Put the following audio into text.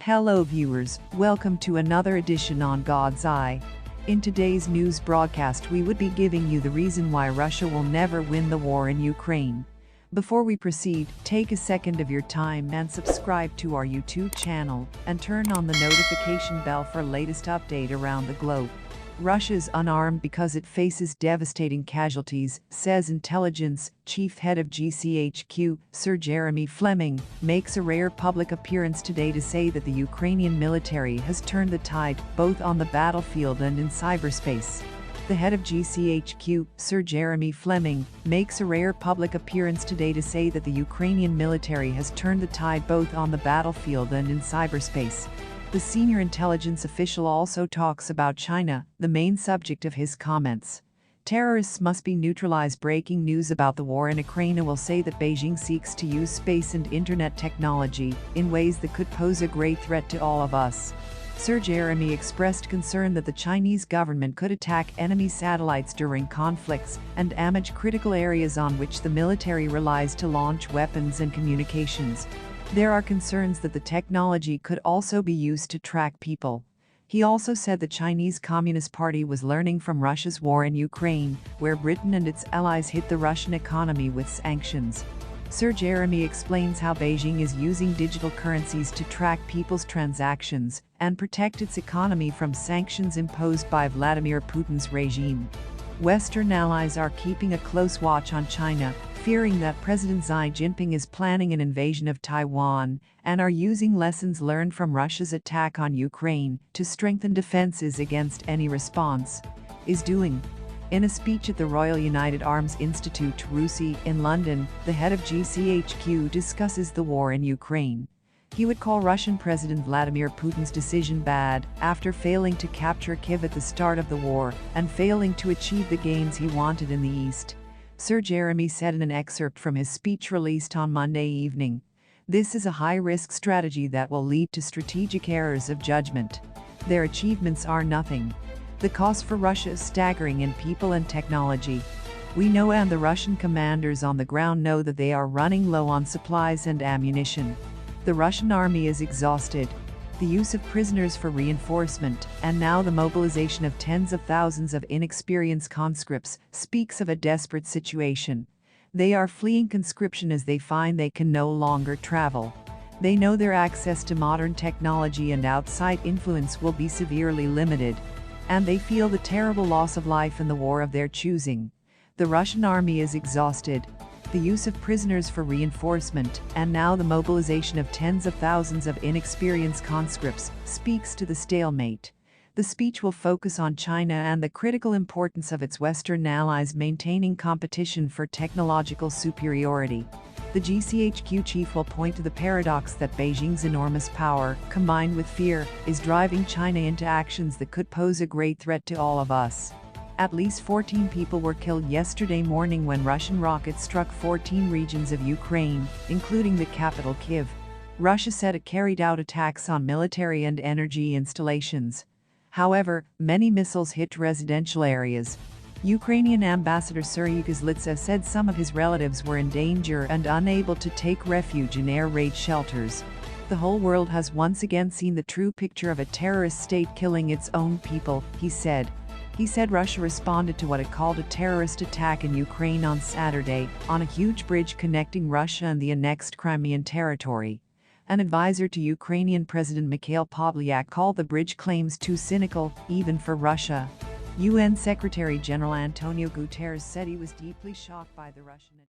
Hello viewers, welcome to another edition on God's Eye. In today's news broadcast we would be giving you the reason why Russia will never win the war in Ukraine. Before we proceed, take a second of your time and subscribe to our YouTube channel and turn on the notification bell for latest update around the globe. Russia is unarmed because it faces devastating casualties, says intelligence chief head of GCHQ, Sir Jeremy Fleming, makes a rare public appearance today to say that the Ukrainian military has turned the tide, both on the battlefield and in cyberspace. The head of GCHQ, Sir Jeremy Fleming, makes a rare public appearance today to say that the Ukrainian military has turned the tide both on the battlefield and in cyberspace. The senior intelligence official also talks about China, the main subject of his comments. Terrorists must be neutralized. Breaking news about the war in Ukraine will say that Beijing seeks to use space and internet technology in ways that could pose a great threat to all of us. Sir Jeremy expressed concern that the Chinese government could attack enemy satellites during conflicts and damage critical areas on which the military relies to launch weapons and communications. There are concerns that the technology could also be used to track people. He also said the Chinese Communist Party was learning from Russia's war in Ukraine, where Britain and its allies hit the Russian economy with sanctions. Sir Jeremy explains how Beijing is using digital currencies to track people's transactions and protect its economy from sanctions imposed by Vladimir Putin's regime. Western allies are keeping a close watch on China, fearing that President Xi Jinping is planning an invasion of Taiwan, and are using lessons learned from Russia's attack on Ukraine to strengthen defenses against any response is doing. In a speech at the Royal United Arms Institute, RUSI, in London, the head of GCHQ discusses the war in Ukraine. He would call Russian President Vladimir Putin's decision bad, after failing to capture Kyiv at the start of the war and failing to achieve the gains he wanted in the east. Sir Jeremy said in an excerpt from his speech released on Monday evening, "This is a high-risk strategy that will lead to strategic errors of judgment. Their achievements are nothing. The cost for Russia is staggering in people and technology. We know, and the Russian commanders on the ground know, that they are running low on supplies and ammunition. The Russian army is exhausted. The use of prisoners for reinforcement, and now the mobilization of tens of thousands of inexperienced conscripts, speaks of a desperate situation. They are fleeing conscription as they find they can no longer travel. They know their access to modern technology and outside influence will be severely limited. And they feel the terrible loss of life in the war of their choosing. The Russian army is exhausted. The use of prisoners for reinforcement, and now the mobilization of tens of thousands of inexperienced conscripts, speaks to the stalemate." The speech will focus on China and the critical importance of its Western allies maintaining competition for technological superiority. The GCHQ chief will point to the paradox that Beijing's enormous power, combined with fear, is driving China into actions that could pose a great threat to all of us. At least 14 people were killed yesterday morning when Russian rockets struck 14 regions of Ukraine, including the capital Kyiv. Russia said it carried out attacks on military and energy installations. However, many missiles hit residential areas. Ukrainian Ambassador Serhiy Kazlitsa said some of his relatives were in danger and unable to take refuge in air raid shelters. "The whole world has once again seen the true picture of a terrorist state killing its own people," he said. He said Russia responded to what it called a terrorist attack in Ukraine on Saturday, on a huge bridge connecting Russia and the annexed Crimean territory. An advisor to Ukrainian President Mikhail Podolyak called the bridge claims too cynical, even for Russia. UN Secretary General Antonio Guterres said he was deeply shocked by the Russian attack.